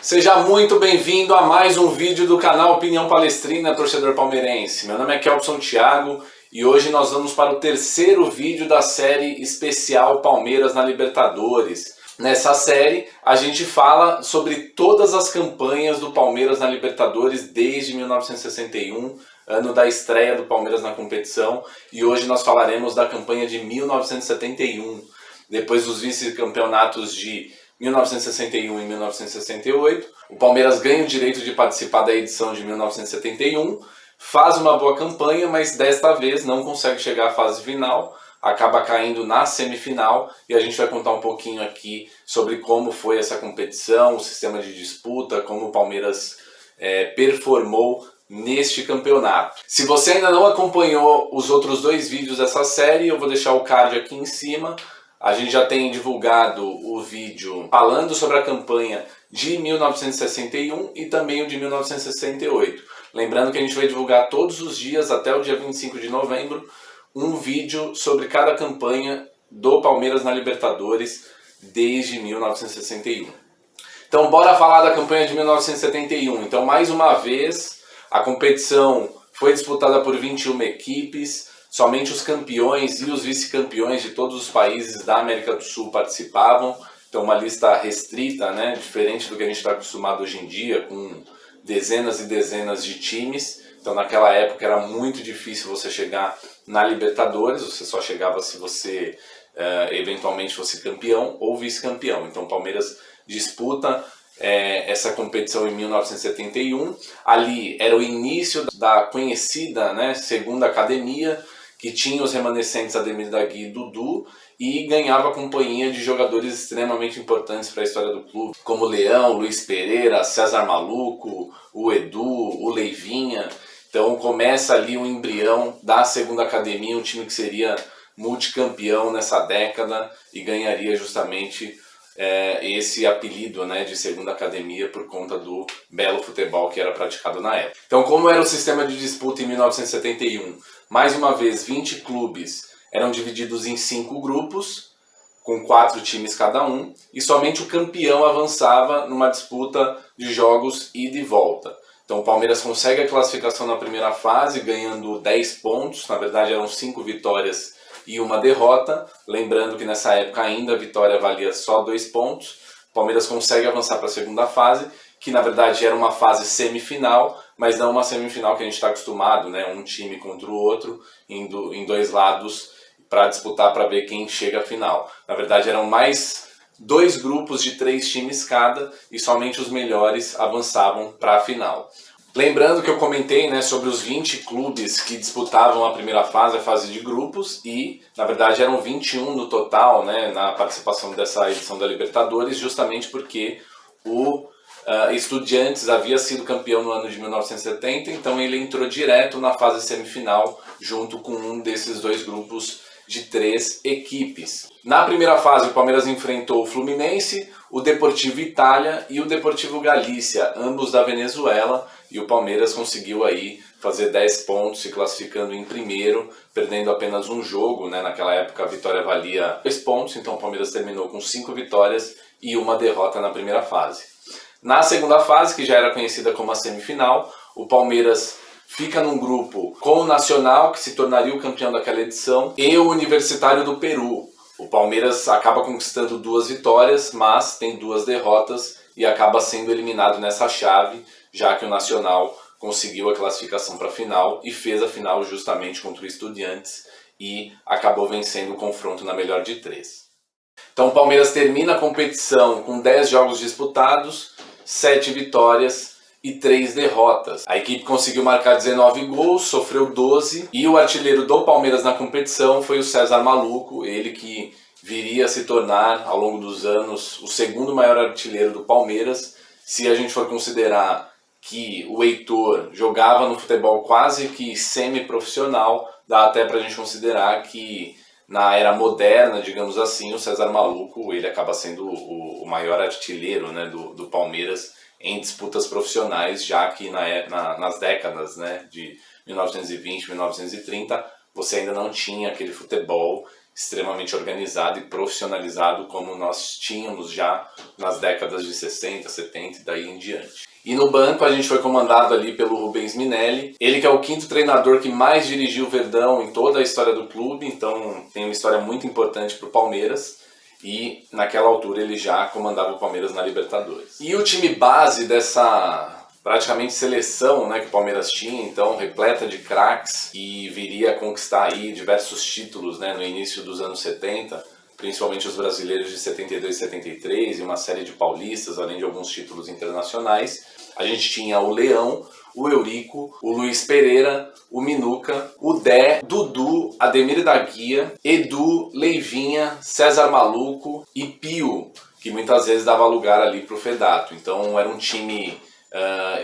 Seja muito bem-vindo a mais um vídeo do canal Opinião Palestrina, torcedor palmeirense. Meu nome é Kelpson Thiago e hoje nós vamos para o terceiro vídeo da série especial Palmeiras na Libertadores. Nessa série a gente fala sobre todas as campanhas do Palmeiras na Libertadores desde 1961, ano da estreia do Palmeiras na competição, e hoje nós falaremos da campanha de 1971, depois dos vice-campeonatos de 1961 e 1968, o Palmeiras ganha o direito de participar da edição de 1971, faz uma boa campanha, mas desta vez não consegue chegar à fase final, acaba caindo na semifinal, e a gente vai contar um pouquinho aqui sobre como foi essa competição, o sistema de disputa, como o Palmeiras performou neste campeonato. Se você ainda não acompanhou os outros dois vídeos dessa série, eu vou deixar o card aqui em cima. A gente já tem divulgado o vídeo falando sobre a campanha de 1961 e também o de 1968. Lembrando que a gente vai divulgar todos os dias, até o dia 25 de novembro, um vídeo sobre cada campanha do Palmeiras na Libertadores desde 1961. Então bora falar da campanha de 1971. Então mais uma vez, a competição foi disputada por 21 equipes. Somente os campeões e os vice-campeões de todos os países da América do Sul participavam. Então uma lista restrita, né? Diferente do que a gente está acostumado hoje em dia, com dezenas e dezenas de times. Então naquela época era muito difícil você chegar na Libertadores, você só chegava se você eventualmente fosse campeão ou vice-campeão. Então o Palmeiras disputa essa competição em 1971. Ali era o início da conhecida, né, segunda academia, que tinha os remanescentes Ademir da Guia e Dudu, e ganhava a companhia de jogadores extremamente importantes para a história do clube, como Leão, Luiz Pereira, César Maluco, o Edu, o Leivinha. Então começa ali um embrião da segunda academia, um time que seria multicampeão nessa década e ganharia justamente esse apelido, né, de segunda academia por conta do belo futebol que era praticado na época. Então como era o sistema de disputa em 1971? Mais uma vez, 20 clubes eram divididos em 5 grupos, com 4 times cada um, e somente o campeão avançava numa disputa de jogos ida e volta. Então o Palmeiras consegue a classificação na primeira fase, ganhando 10 pontos, na verdade eram 5 vitórias e uma derrota. Lembrando que nessa época ainda a vitória valia só 2 pontos. O Palmeiras consegue avançar para a segunda fase, que na verdade era uma fase semifinal, mas não uma semifinal que a gente está acostumado, né? Um time contra o outro, indo em 2 lados para disputar para ver quem chega à final. Na verdade eram mais 2 grupos de 3 times cada, e somente os melhores avançavam para a final. Lembrando que eu comentei, né, sobre os 20 clubes que disputavam a primeira fase, a fase de grupos, e na verdade eram 21 no total, né, na participação dessa edição da Libertadores, justamente porque o Estudiantes havia sido campeão no ano de 1970, então ele entrou direto na fase semifinal junto com um desses 2 grupos de 3 equipes. Na primeira fase o Palmeiras enfrentou o Fluminense, o Deportivo Itália e o Deportivo Galícia, ambos da Venezuela, e o Palmeiras conseguiu aí fazer 10 pontos, se classificando em primeiro, perdendo apenas um jogo, né? Naquela época a vitória valia 2 pontos, então o Palmeiras terminou com 5 vitórias e uma derrota na primeira fase. Na segunda fase, que já era conhecida como a semifinal, o Palmeiras fica num grupo com o Nacional, que se tornaria o campeão daquela edição, e o Universitário do Peru. O Palmeiras acaba conquistando 2 vitórias, mas tem 2 derrotas e acaba sendo eliminado nessa chave, já que o Nacional conseguiu a classificação para a final e fez a final justamente contra o Estudiantes e acabou vencendo o confronto na melhor de 3. Então o Palmeiras termina a competição com 10 jogos disputados, 7 vitórias e 3 derrotas. A equipe conseguiu marcar 19 gols, sofreu 12, e o artilheiro do Palmeiras na competição foi o César Maluco, ele que viria a se tornar, ao longo dos anos, o segundo maior artilheiro do Palmeiras. Se a gente for considerar que o Heitor jogava no futebol quase que semi-profissional, dá até pra gente considerar que na era moderna, digamos assim, o César Maluco ele acaba sendo o maior artilheiro, né, do Palmeiras em disputas profissionais, já que nas décadas, né, de 1920, 1930, você ainda não tinha aquele futebol extremamente organizado e profissionalizado como nós tínhamos já nas décadas de 60, 70 e daí em diante. E no banco a gente foi comandado ali pelo Rubens Minelli, ele que é o 5º treinador que mais dirigiu o Verdão em toda a história do clube, então tem uma história muito importante para o Palmeiras. E naquela altura ele já comandava o Palmeiras na Libertadores. E o time base dessa praticamente seleção, né, que o Palmeiras tinha, então repleta de craques, e viria a conquistar aí diversos títulos, né, no início dos anos 70, principalmente os brasileiros de 72 e 73 e uma série de paulistas, além de alguns títulos internacionais. A gente tinha o Leão, o Eurico, o Luiz Pereira, o Minuca, o Dé, Dudu, Ademir da Guia, Edu, Leivinha, César Maluco e Pio, que muitas vezes dava lugar ali para o Fedato. Então era um time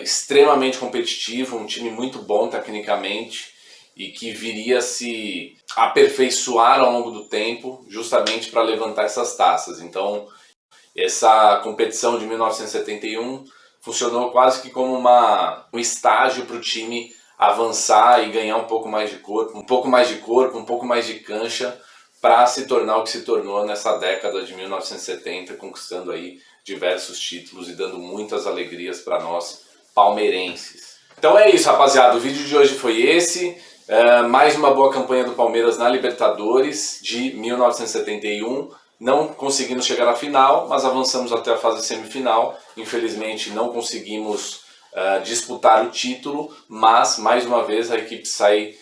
extremamente competitivo, um time muito bom tecnicamente e que viria a se aperfeiçoar ao longo do tempo justamente para levantar essas taças. Então essa competição de 1971 funcionou quase que como um estágio para o time avançar e ganhar um pouco mais de corpo, um pouco mais de cancha, para se tornar o que se tornou nessa década de 1970, conquistando aí diversos títulos e dando muitas alegrias para nós palmeirenses. Então é isso, rapaziada, o vídeo de hoje foi esse. Mais uma boa campanha do Palmeiras na Libertadores de 1971. Não conseguimos chegar à final, mas avançamos até a fase semifinal. Infelizmente não conseguimos disputar o título, mas mais uma vez a equipe sai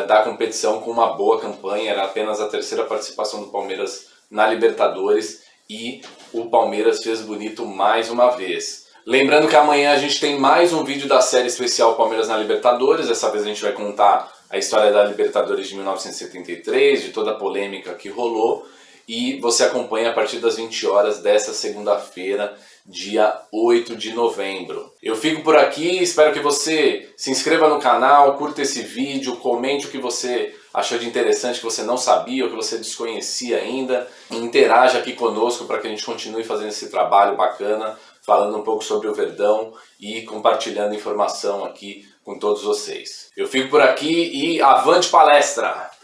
da competição com uma boa campanha. Era apenas a 3ª participação do Palmeiras na Libertadores e o Palmeiras fez bonito mais uma vez. Lembrando que amanhã a gente tem mais um vídeo da série especial Palmeiras na Libertadores. Dessa vez a gente vai contar a história da Libertadores de 1973, de toda a polêmica que rolou. E você acompanha a partir das 20 horas dessa segunda-feira, dia 8 de novembro. Eu fico por aqui, espero que você se inscreva no canal, curta esse vídeo, comente o que você achou de interessante, que você não sabia ou que você desconhecia ainda. Interaja aqui conosco para que a gente continue fazendo esse trabalho bacana, falando um pouco sobre o Verdão e compartilhando informação aqui com todos vocês. Eu fico por aqui e avante palestra!